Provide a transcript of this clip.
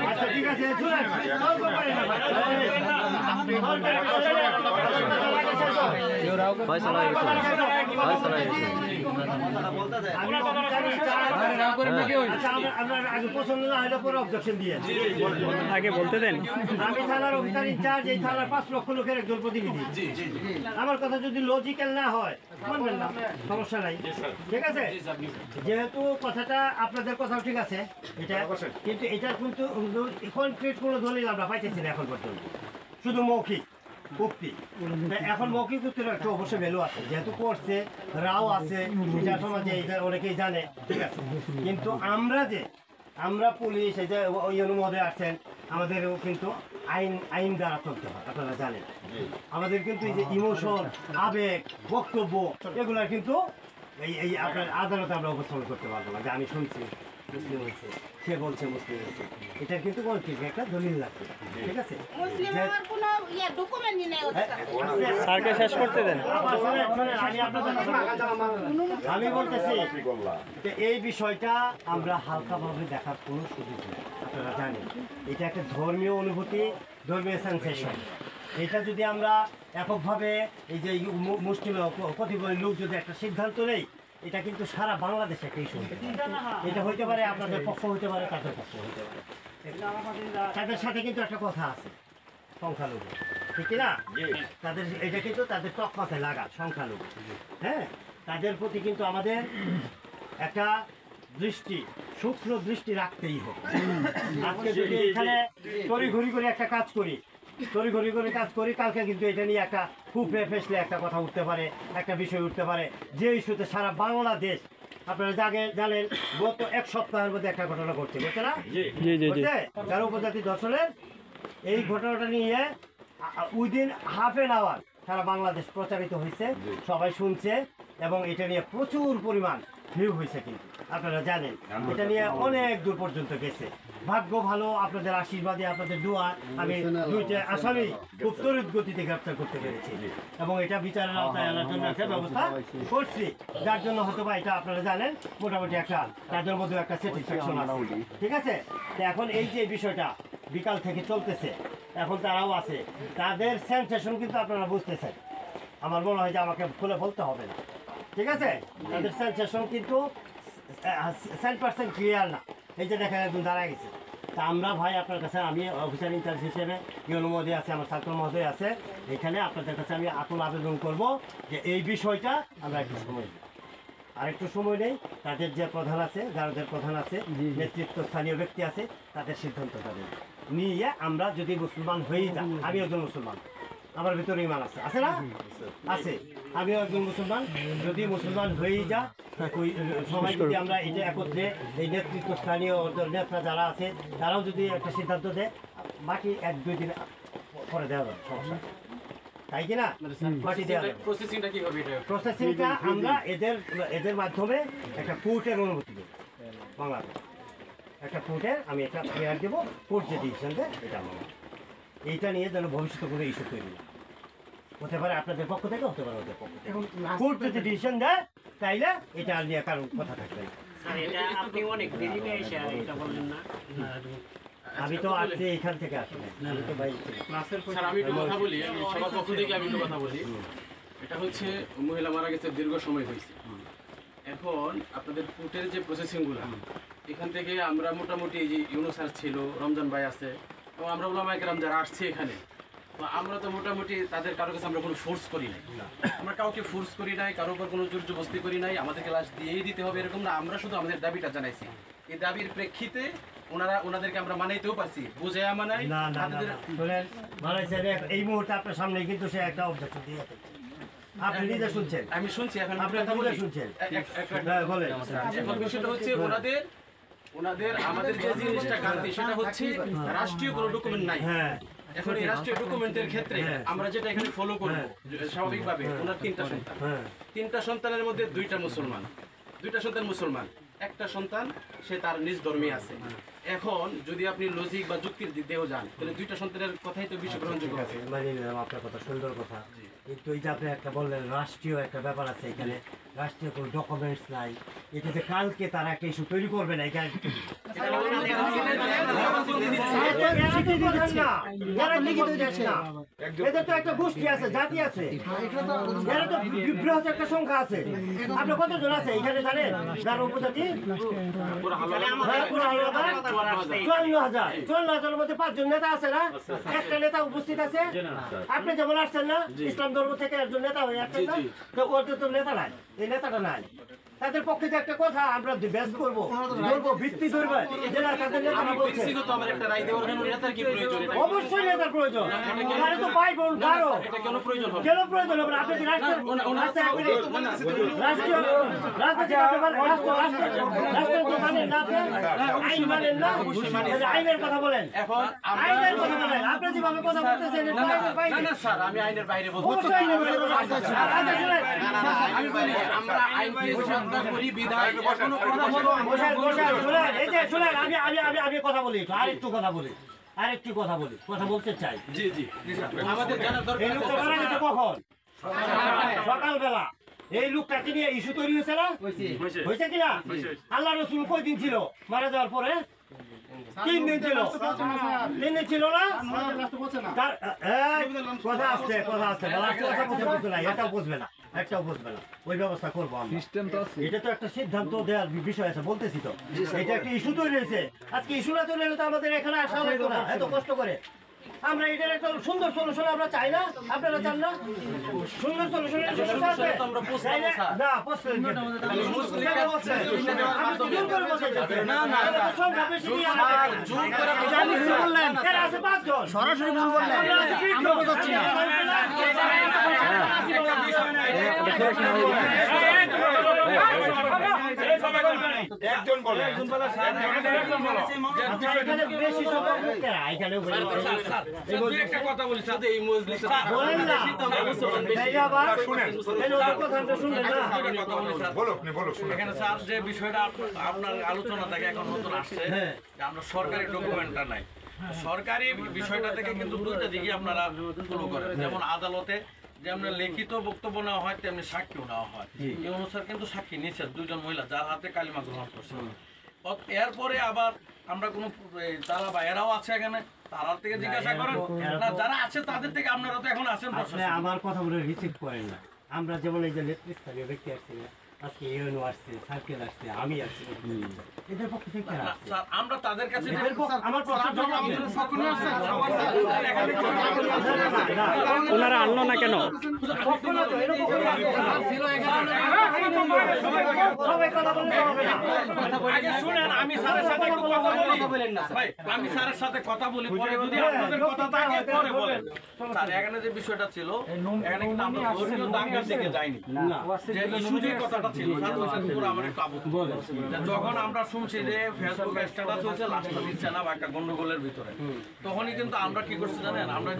আচ্ছা ঠিক আছে আগে বলতে দেন। আমি থানার অফিসার ইনচার্জ, এই থানার 5 লক্ষ লোকের একজন প্রতিনিধি। আমার কথা যদি লজিক্যাল না হয় মানবেন না, সমস্যা নাই, ঠিক আছে। যেহেতু কথাটা আপনাদের কথাও ঠিক আছে এটা, কিন্তু এটা কিন্তু কনক্রিট কোনো দলিল আমরা পাইতেছি না এখন পর্যন্ত, শুধু মৌখিক উক্তি। এখন মৌখিক উক্তির একটা অবশ্যই ভ্যালু আছে, যেহেতু করছে রাও আছে, এটা সমাজে অনেকেই জানে, ঠিক আছে। কিন্তু আমরা পুলিশ, এই যে ওই অনুমোদে আসছেন, আমাদেরও কিন্তু আইন দ্বারা চলতে হয়, আপনারা জানেন। আমাদের কিন্তু এই যে ইমোশন, আবেগ, বক্তব্য, এগুলা কিন্তু এই আপনার আদালতে আমরা উপস্থাপন করতে পারবো না যে আমি শুনছি মুসলিম হয়েছে, সে বলছে মুসলিম হয়েছে, এটা কিন্তু একটা দলিল লাগবে, ঠিক আছে। স্যারকে শেষ করতে দেন। আমি বলতেছি যে এই বিষয়টা আমরা হালকাভাবে দেখার কোনো সুযোগ নেই, আপনারা জানেন। এটা একটা ধর্মীয় অনুভূতি, ধর্মীয় সেন্সেশন। এটা যদি আমরা এককভাবে এই যে মুসলিম প্রতিবন্ধী লোক যদি একটা সিদ্ধান্ত নেই, এটা কিন্তু সারা বাংলাদেশে একটা ইস্যু হতে পারে। এটা হইতে পারে আপনাদের পক্ষ হইতে পারে, তাদের পক্ষ হইতে পারে। তাদের সাথে কিন্তু একটা কথা আছে, সংখ্যালঘু, ঠিক না? তাদের এটা কিন্তু তাদের টক মাথায় লাগা, সংখ্যালঘু। হ্যাঁ, তাদের প্রতি কিন্তু আমাদের একটা দৃষ্টি, সূক্ষ্ম দৃষ্টি রাখতেই হবে। আজকে যদি এখানে তড়িঘড়ি করে একটা কাজ করি, কালকে কিন্তু এটা নিয়ে একটা খুফে ফেসলে একটা কথা উঠতে পারে, একটা বিষয় উঠতে পারে, যে ইস্যুতে সারা বাংলাদেশ, আপনারা জানেন গত 1 সপ্তাহের মধ্যে একটা ঘটনা ঘটছে, বুঝছে না? যারা উপজাতি দর্শনের এই ঘটনাটা নিয়ে উইদিন হাফ এন আওয়ার সারা বাংলাদেশ প্রচারিত হয়েছে, সবাই শুনছে, এবং এটা নিয়ে প্রচুর পরিমাণ ভিউ হয়েছে। কিন্তু আপনারা জানেন এটা নিয়ে অনেক দূর পর্যন্ত গেছে। ভাগ্য ভালো, আপনাদের আশীর্বাদে, আপনাদের দোয়া, আমি 2টা আসামি খুব তড়িৎ গতিতে গ্রেপ্তার করতে পেরেছি, এবং এটা বিচারের আওতায় আনার জন্য একটা ব্যবস্থা করছি, যার জন্য হয়তো বা এটা আপনারা জানেন মোটামুটি একটা তাদের মধ্যে একটা স্যাটিসফ্যাকশন আছে, ঠিক আছে। তো এখন এই যে বিষয়টা বিকাল থেকে চলতেছে, এখন তারাও আছে, তাদের সেন্সেশন কিন্তু আপনারা বুঝতেছেন। আমার মনে হয় যে আমাকে খুলে বলতে হবে না, ঠিক আছে। তাদের সেন্সেশন কিন্তু 100% ক্লিয়ার না। এই যে দেখেন একদম দাঁড়া গেছে। তা আমরা ভাই আপনার কাছে, আমি অফিসার ইনচার্জ হিসেবে ইউনো মহোদয় আছে, আমার ছাত্র মহোদয় আছে, এখানে আপনাদের কাছে আমি আকুল আবেদন করব যে এই বিষয়টা আমরা একটু সময় দিই, আর একটু সময় নেই। তাদের যে প্রধান আছে, যাদের প্রধান আছে, নেতৃত্ব স্থানীয় ব্যক্তি আছে, তাদের সিদ্ধান্তটা নিয়ে আমরা যদি মুসলমান হয়েই যাই, আমি একজন মুসলমান, আমার ভিতরে ইমান আছে, আছে না? আছে, আমিও একজন মুসলমান। যদি মুসলমান হয়েই যা, সবাই যদি আমরা এটা একত্রে, এই নেতৃত্ব স্থানীয় নেতা যারা আছে, তারাও যদি একটা সিদ্ধান্ত দেয়, বাকি 1-2 দিন পরে দেওয়া যাবে, সমস্যা, তাই কিনা? বাকি দেওয়া যাবে। প্রসেসিংটা আমরা এদের মাধ্যমে একটা কোর্টের অনুমতি দেব, বাংলাদেশ একটা কোর্টের আমি একটা প্রেয়ার দেবো, কোর্ট যে ডিসিশন দেয় এটা আমরা, এইটা নিয়ে যেন ভবিষ্যতে কোনো ইস্যু তৈরি না হতে পারে, আপনাদের পক্ষ থেকে হতে পারে, ওদের পক্ষ থেকে। কোর্ট যদি ডিসিশন দেয় তাইলে এটা নিয়ে কারণ কথা থাকবে না। আমি তো আসছি এখান থেকে আসি, আমি একটু কথা বলি, সবার পক্ষ থেকে আমি একটু কথা বলি। এটা হচ্ছে মহিলা মারা গেছে, দীর্ঘ সময় হয়েছে। এখন আপনাদের কোর্টের যে প্রসেসিংগুলো, এখান থেকে আমরা মোটামুটি এই যে ইউনুস স্যার ছিল, রমজান ভাই আছে, এবং আমরা ওলামা কেরাম যারা আসছে এখানে, তো আমরা তো মোটামুটি তাদের কারো কাছে আমরা কোনো ফোর্স করি নাই, আমরা কাউকে ফোর্স করি নাই, কারোর উপর কোনো জোর জবরদস্তি করি নাই, আমাদেরকে লাশ দিয়েই দিতে হবে এরকম না। আমরা শুধু আমাদের দাবিটা জানাইছি, এই দাবির প্রেক্ষিতে ওনাদেরকে আমরা মানাইতেও পারছি, বুঝে মানাই। এই মুহূর্তে আপনার সামনে কিন্তু সে একটা অবজেকশন দিয়ে আপনি নিজে শুনছেন, আমি শুনছি, এখন আপনি শুনছেন। এখন বিষয়টা হচ্ছে ওনাদের আমাদের যে জিনিসটা গান্তি, সেটা হচ্ছে রাষ্ট্রীয় কোনো ডকুমেন্ট নাই। এখন এই রাষ্ট্রীয় ডকুমেন্টের ক্ষেত্রে আমরা যেটা এখানে ফলো করবো স্বাভাবিকভাবে, ওনার 3টা সন্তান, 3টা সন্তানের মধ্যে 2টা মুসলমান, 2টা সন্তান মুসলমান, একটা সন্তান সে তার নিজ ধর্মে আছে। এখন যদি আপনি লজিক বা যুক্তির দিক দিয়েও যান, তাহলে 2টা সন্তানের কথাই তো বেশি গ্রহণযোগ্য আছে। মানে আপনার কথা সুন্দর কথা, কিন্তু এই যে আপনি একটা বললেন রাষ্ট্রীয় একটা ব্যাপার আছে এখানে, রাষ্ট্রীয় কোনো ডকুমেন্টস নাই, এটাতে কালকে তারা একটা ইস্যু তৈরি করবে না, এই গ্যারান্টি এদের তো একটা গোষ্ঠী আছে, জাতি আছে, এরা তো বৃহৎ একটা সংখ্যা আছে। আপনার কতজন আছে এখানে জানেন যার উপজাতি? 54,000 মধ্যে 5 জন নেতা আছে না? একটা নেতা উপস্থিত আছে। আপনি যেমন আসছেন না ইসলাম ধর্ম থেকে একজন নেতা হয়ে আসছেন না, তো ওদের তো নেতা নাই, এই নেতাটা নাই। তাদের পক্ষে যে একটা কথা আমরা ব্যাস করবো, ভিত্তি ধরবে, যারা তাদের নেতা বলছে অবশ্যই নেতার প্রয়োজন। তাহলে তো ভাই বোন কারো কেন প্রয়োজন হবে? আপনি কি রাষ্ট্রের মানেন না? আইন মানেন না? আইনের কথা বলেন, আইনের কথা বলেন। আপনি যেভাবে কথা বলতেছেন আমি আইনের বাইরে বলবো। অবশ্যই আইনের বাইরে বলতেছেন। আমি বলি আমরা আইনকে শ্রদ্ধা করি বিধায় এখনো কথা বলবো। আমি কথা বলি, আরেকটু কথা বলি, কথা বলতে চাই। জি জি আমাদের জানার এই দরকার লোকটা মারা গেছে কখন? সকালবেলা। এই লোকটাকে নিয়ে ইস্যু তৈরি হয়েছে না? হয়েছে কিনা? আল্লাহ রসুল কয়দিন ছিল মারা যাওয়ার পরে? 3 দিন ছিল। 3 দিন ছিল না? কথা আসছে, একটাও বুঝবে না। ওই ব্যবস্থা করবো আমরা। এটা তো একটা সিদ্ধান্ত দেওয়ার বিষয় আছে, বলতেছি তো। এটা একটা ইস্যু তৈরি হয়েছে। আজকে ইস্যু না তৈরি হলে তো আমাদের এখানে আসা হতো না, এত কষ্ট করে। আমরা এটার একটা সুন্দর সলিউশন আমরা চাই না, আপনারা চান না? সুন্দর সলিউশন না, সরাসরি একজন বলে বেশি একটা কথা বলি সাথে এই মজলিসে বলেন না, এখানে স্যার যে বিষয়টা আপনার আলোচনা থেকে এখন নতুন আসছে যে আমরা সরকারি ডকুমেন্টটা নাই, সরকারি বিষয়টা থেকে কিন্তু দুইটা দিকে আপনারা ফলো করেন। যেমন আদালতে যেমন লিখিত বক্তব্য নেওয়া হয় তেমনি সাক্ষীও নেওয়া হয়। এই অনুসারে কিন্তু সাক্ষী নিচ্ছেন 2 জন মহিলা যার হাতে কালিমা গ্রহণ করছে। এরপরে আবার আমরা কোনো তারা বা এরাও আছে এখানে, তারা থেকে জিজ্ঞাসা করেন না, যারা আছে তাদের থেকে আপনারা তো এখন আছেন। আমার কথা বলে রিসিভ করেন না। আমরা যেমন এই যে নেতৃস্থানীয় ব্যক্তি আসছি, আজকে ইউএনও আসছে, সার্কেল আসছে, আমি আসছি, এদের পক্ষে থেকে আমরা তাদের কাছে আমার প্রশ্ন জবাব দিন। ওনারা আনলো না কেন? সবাই কথা বলতে হবে না। আগে শুনেন, আমি স্যারের সাথে একটু কথা বলি। ভাই আমি স্যারের সাথে কথা বলি, পরে যদি আপনাদের কথা থাকে পরে বলেন। স্যার এখানে যে বিষয়টা ছিল, এখানে কিন্তু আমরা ধর্মীয় দাঙ্গার দিকে যাইনি। যে ইস্যু যে কথাটা ছিল স্যার ওইটার উপর আমার একটু আপত্তি। যখন আমরা শুনছি যে ফেসবুকে স্ট্যাটাস হয়েছে লাস্টটা দিচ্ছে না বা একটা গন্ডগোলের ভিতরে, তখনই কিন্তু আমরা কি করছি জানেন, আমরা